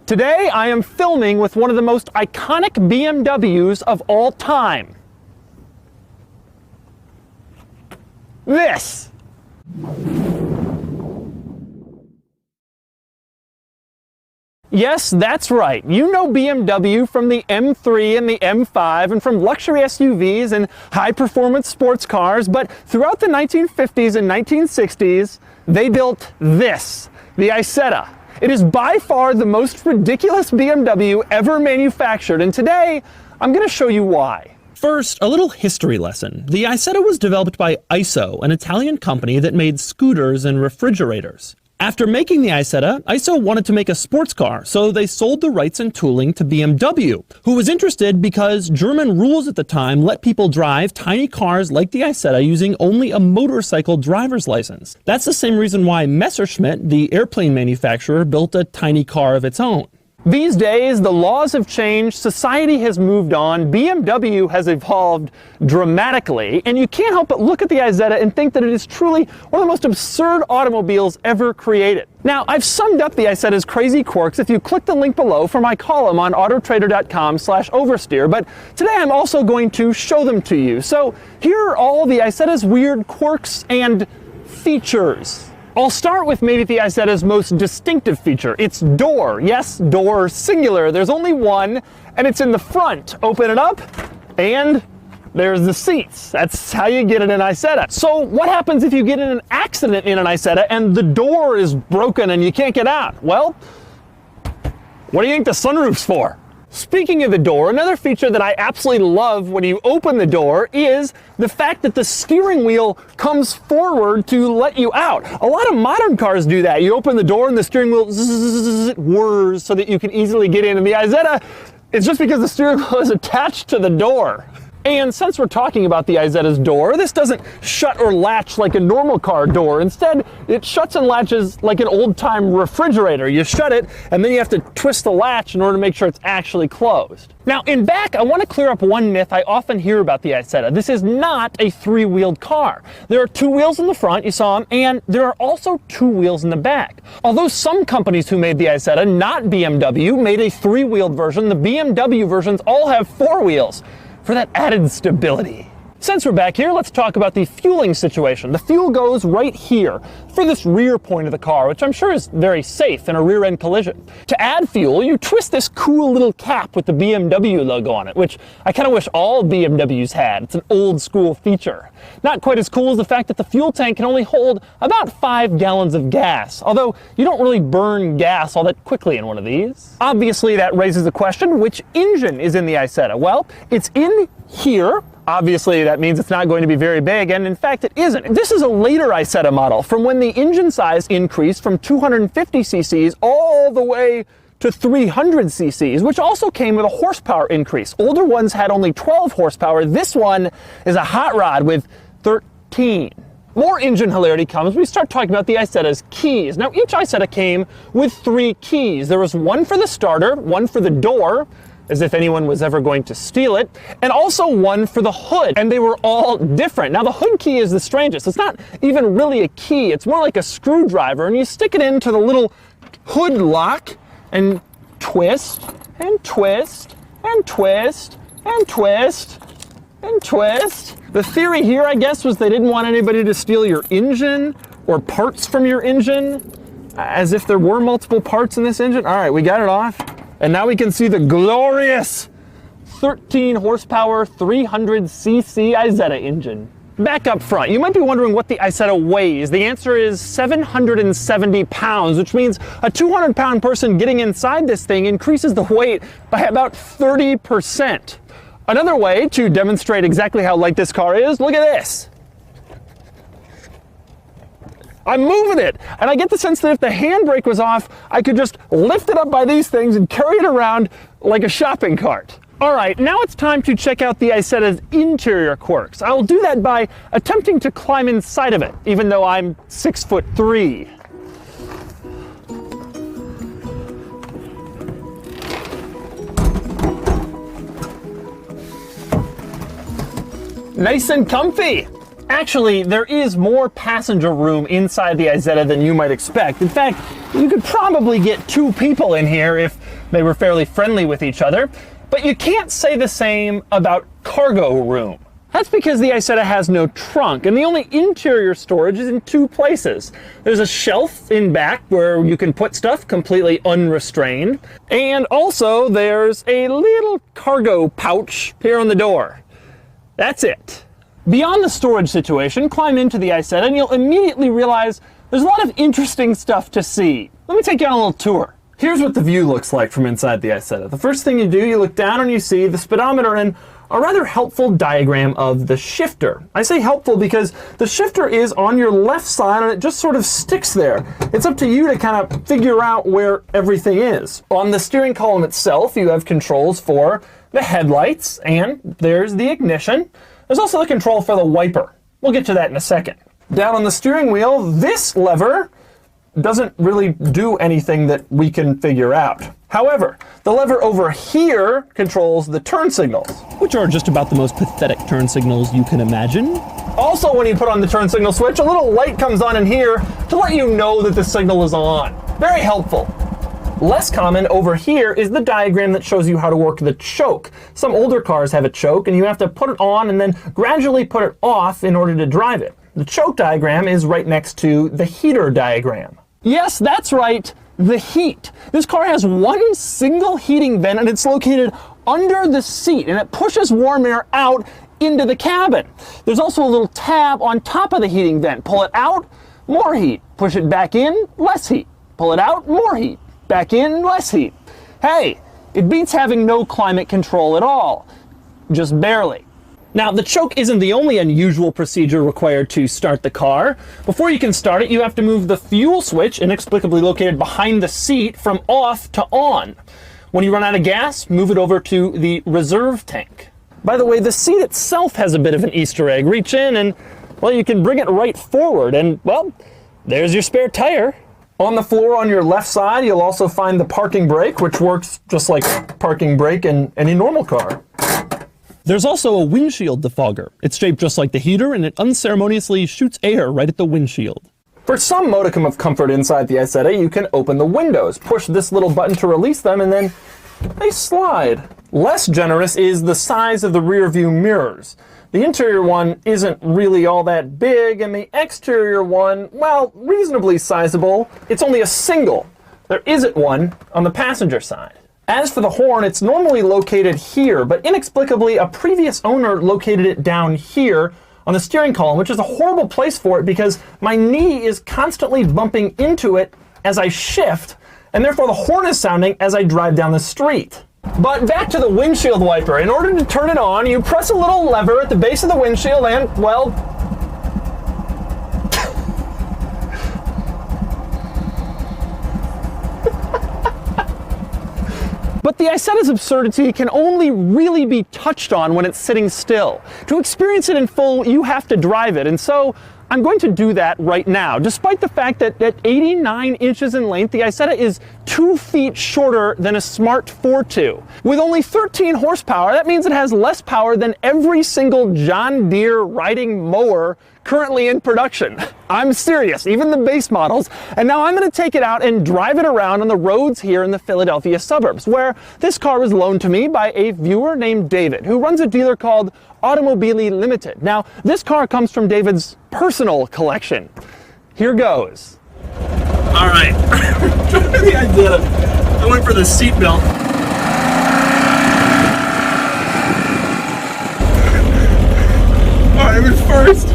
Today I am filming with one of the most iconic BMWs of all time. This. Yes, that's right. You know BMW from the M3 and the M5 and from luxury SUVs and high-performance sports cars, but throughout the 1950s and 1960s, they built this, the Isetta. It is by far the most ridiculous BMW ever manufactured, and today, I'm going to show you why. First, a little history lesson. The Isetta was developed by ISO, an Italian company that made scooters and refrigerators. After making the Isetta, ISO wanted to make a sports car, so they sold the rights and tooling to BMW, who was interested because German rules at the time let people drive tiny cars like the Isetta using only a motorcycle driver's license. That's the same reason why Messerschmitt, the airplane manufacturer, built a tiny car of its own. These days, the laws have changed, society has moved on, BMW has evolved dramatically, and you can't help but look at the Isetta and think that it is truly one of the most absurd automobiles ever created. Now, I've summed up the Isetta's crazy quirks if you click the link below for my column on autotrader.com/oversteer, but today I'm also going to show them to you. So here are all the Isetta's weird quirks and features. I'll start with maybe the Isetta's most distinctive feature, its door. Yes, door singular. There's only one, and it's in the front. Open it up, and there's the seats. That's how you get in an Isetta. So what happens if you get in an accident in an Isetta and the door is broken and you can't get out? Well, what do you think the sunroof's for? Speaking of the door, another feature that I absolutely love when you open the door is the fact that the steering wheel comes forward to let you out. A lot of modern cars do that. You open the door and the steering wheel whirs so that you can easily get in. And the Isetta, it's just because the steering wheel is attached to the door. And since we're talking about the Isetta's door, this doesn't shut or latch like a normal car door. Instead, it shuts and latches like an old-time refrigerator. You shut it, and then you have to twist the latch in order to make sure it's actually closed. Now, in back, I want to clear up one myth I often hear about the Isetta. This is not a three-wheeled car. There are two wheels in the front, you saw them, and there are also two wheels in the back. Although some companies who made the Isetta, not BMW, made a three-wheeled version, the BMW versions all have four wheels for that added stability. Since we're back here, let's talk about the fueling situation. The fuel goes right here for this rear point of the car, which I'm sure is very safe in a rear-end collision. To add fuel, you twist this cool little cap with the BMW logo on it, which I kind of wish all BMWs had. It's an old-school feature. Not quite as cool as the fact that the fuel tank can only hold about 5 gallons of gas, although you don't really burn gas all that quickly in one of these. Obviously, that raises the question, which engine is in the Isetta? Well, it's in here. Obviously, that means it's not going to be very big, and in fact, it isn't. This is a later Isetta model, from when the engine size increased from 250 cc's all the way to 300 cc's, which also came with a horsepower increase. Older ones had only 12 horsepower. This one is a hot rod with 13. More engine hilarity comes when we start talking about the Isetta's keys. Now, each Isetta came with 3 keys. There was one for the starter, one for the door, as if anyone was ever going to steal it, and also one for the hood, and they were all different. Now, the hood key is the strangest. It's not even really a key. It's more like a screwdriver, and you stick it into the little hood lock and twist, and twist, and twist, and twist, and twist. The theory here, I guess, was they didn't want anybody to steal your engine or parts from your engine, as if there were multiple parts in this engine. All right, we got it off. And now we can see the glorious 13 horsepower, 300 cc Isetta engine. Back up front, you might be wondering what the Isetta weighs. The answer is 770 pounds, which means a 200-pound person getting inside this thing increases the weight by about 30%. Another way to demonstrate exactly how light this car is, look at this. I'm moving it, and I get the sense that if the handbrake was off, I could just lift it up by these things and carry it around like a shopping cart. All right, now it's time to check out the Isetta's interior quirks. I will do that by attempting to climb inside of it, even though I'm 6'3". Nice and comfy. Actually, there is more passenger room inside the Isetta than you might expect. In fact, you could probably get 2 people in here if they were fairly friendly with each other. But you can't say the same about cargo room. That's because the Isetta has no trunk, and the only interior storage is in 2 places. There's a shelf in back where you can put stuff completely unrestrained, and also there's a little cargo pouch here on the door. That's it. Beyond the storage situation, climb into the Isetta and you'll immediately realize there's a lot of interesting stuff to see. Let me take you on a little tour. Here's what the view looks like from inside the Isetta. The first thing you do, you look down and you see the speedometer and a rather helpful diagram of the shifter. I say helpful because the shifter is on your left side and it just sort of sticks there. It's up to you to kind of figure out where everything is. On the steering column itself, you have controls for the headlights, and there's the ignition. There's also the control for the wiper. We'll get to that in a second. Down on the steering wheel, this lever doesn't really do anything that we can figure out. However, the lever over here controls the turn signals, which are just about the most pathetic turn signals you can imagine. Also, when you put on the turn signal switch, a little light comes on in here to let you know that the signal is on. Very helpful. Less common over here is the diagram that shows you how to work the choke. Some older cars have a choke and you have to put it on and then gradually put it off in order to drive it. The choke diagram is right next to the heater diagram. Yes, that's right, the heat. This car has one single heating vent and it's located under the seat and it pushes warm air out into the cabin. There's also a little tab on top of the heating vent. Pull it out, more heat. Push it back in, less heat. Pull it out, more heat. Back in, less heat. Hey, it beats having no climate control at all. Just barely. Now, the choke isn't the only unusual procedure required to start the car. Before you can start it, you have to move the fuel switch, inexplicably located behind the seat, from off to on. When you run out of gas, move it over to the reserve tank. By the way, the seat itself has a bit of an Easter egg. Reach in and, well, you can bring it right forward and, well, there's your spare tire. On the floor on your left side, you'll also find the parking brake, which works just like parking brake in any normal car. There's also a windshield defogger. It's shaped just like the heater, and it unceremoniously shoots air right at the windshield. For some modicum of comfort inside the Isetta, you can open the windows, push this little button to release them, and then they slide. Less generous is the size of the rear view mirrors. The interior one isn't really all that big, and the exterior one, well, reasonably sizable. It's only a single. There isn't one on the passenger side. As for the horn, it's normally located here, but inexplicably a previous owner located it down here on the steering column, which is a horrible place for it because my knee is constantly bumping into it as I shift, and therefore the horn is sounding as I drive down the street. But back to the windshield wiper. In order to turn it on, you press a little lever at the base of the windshield and, well, but the Isetta's absurdity can only really be touched on when it's sitting still. To experience it in full, you have to drive it, and so I'm going to do that right now. Despite the fact that at 89 inches in length, the Isetta is 2 feet shorter than a Smart 4.2. With only 13 horsepower, that means it has less power than every single John Deere riding mower currently in production. I'm serious, even the base models. And now I'm going to take it out and drive it around on the roads here in the Philadelphia suburbs, where this car was loaned to me by a viewer named David, who runs a dealer called Automobili Limited. Now, this car comes from David's personal collection. Here goes. All right, the idea. I went for the seatbelt. All right, I went first.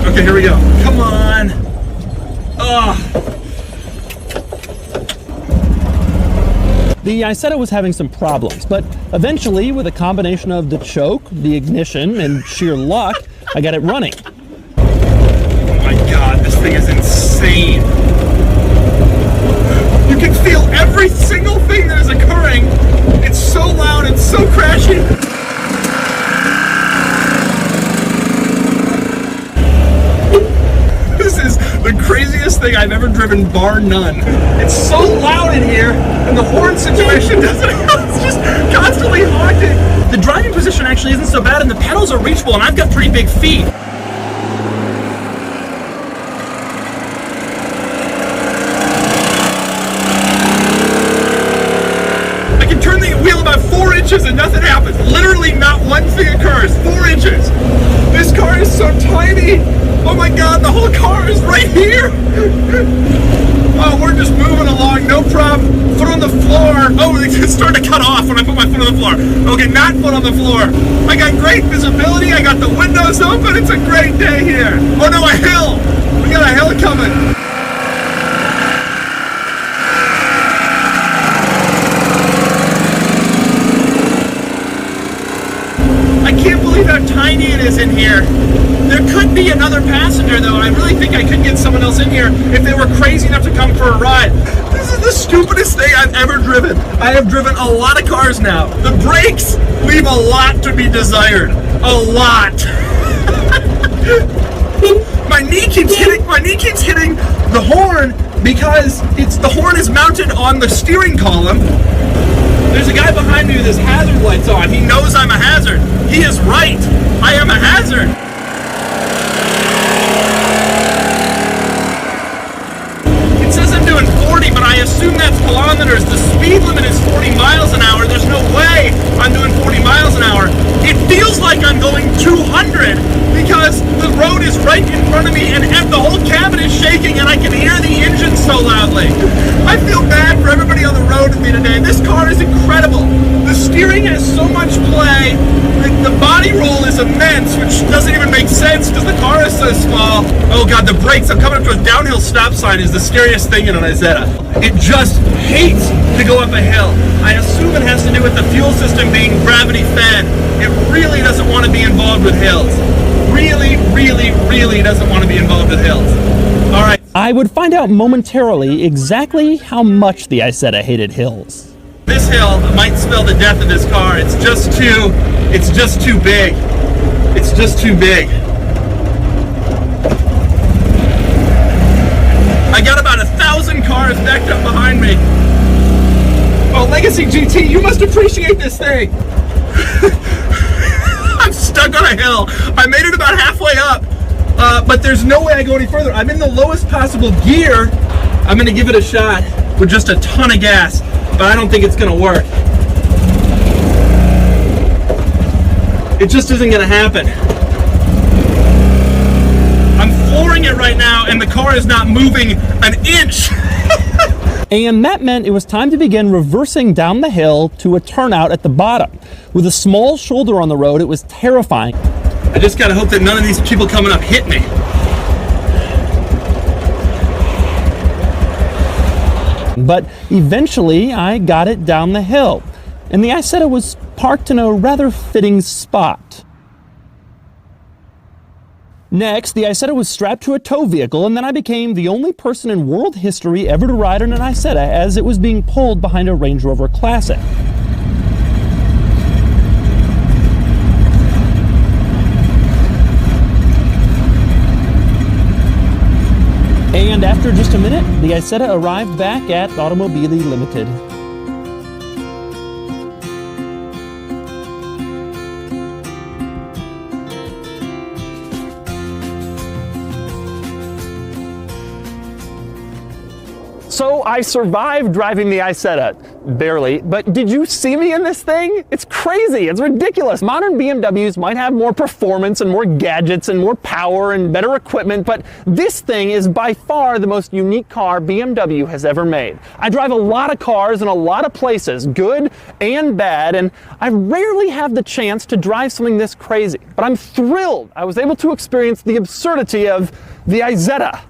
Okay, here we go. Come on. The Isetta was having some problems, but eventually, with a combination of the choke, the ignition, and sheer luck, I got it running. Oh my god, this thing is insane. You can feel every single thing that is occurring. It's so loud and so crashy. This is the craziest thing I've ever driven, bar none. It's so loud in here, and the horn situation doesn't help. It's just constantly honking. The driving position actually isn't so bad, and the pedals are reachable, and I've got pretty big feet. I can turn the wheel about 4 inches and nothing happens. Literally not one thing occurs. 4 inches. This car is so tiny. Oh my God, the whole car is right here. Oh, we're just moving along, no problem. Foot on the floor. Oh, it's starting to cut off when I put my foot on the floor. Okay, not foot on the floor. I got great visibility. I got the windows open. It's a great day here. Oh no, a hill. We got a hill coming. I can't believe how tiny it is in here. There could be another passenger though. I really think I could get someone else in here if they were crazy enough to come for a ride. This is the stupidest thing I've ever driven. I have driven a lot of cars now. The brakes leave a lot to be desired. A lot. My knee keeps hitting the horn because the horn is mounted on the steering column. There's a guy behind me with his hazard lights on. He knows I'm a hazard. He is right. I am a hazard. It says I'm doing 40, but I assume that's kilometers. The speed limit is 40 miles an hour. There's no way I'm doing 40 miles an hour. It feels like I'm going 200 because the road is right in front of me and the whole cabin is shaking and I can hear the engine so loudly. I feel bad for everybody on the road with me today. This car is incredible. The steering has so much play. The body roll is immense, which doesn't even make sense because the car is so small. Oh God, the brakes. I'm coming up to a downhill stop sign is the scariest thing in an Isetta. It just hates to go up a hill. I assume it has to do with the fuel system being gravity fed. It really doesn't want to be involved with hills. Really, really, really doesn't want to be involved with hills. All right. I would find out momentarily exactly how much the Isetta hated hills. This hill might spell the death of this car. It's just too big. It's just too big. I got about 1,000 cars backed up behind me. Oh, Legacy GT, you must appreciate this thing. I'm stuck on a hill. I made it about halfway up, but there's no way I go any further. I'm in the lowest possible gear. I'm gonna give it a shot with just a ton of gas, but I don't think it's gonna work. It just isn't gonna happen. I'm flooring it right now and the car is not moving an inch. And that meant it was time to begin reversing down the hill to a turnout at the bottom. With a small shoulder on the road, it was terrifying. I just gotta hope that none of these people coming up hit me. But eventually, I got it down the hill, and the Isetta was parked in a rather fitting spot. Next, the Isetta was strapped to a tow vehicle, and then I became the only person in world history ever to ride on an Isetta as it was being pulled behind a Range Rover Classic. And after just a minute, the Isetta arrived back at Automobili Limited. So I survived driving the Isetta, barely, but did you see me in this thing? It's crazy, it's ridiculous. Modern BMWs might have more performance and more gadgets and more power and better equipment, but this thing is by far the most unique car BMW has ever made. I drive a lot of cars in a lot of places, good and bad, and I rarely have the chance to drive something this crazy, but I'm thrilled I was able to experience the absurdity of the Isetta.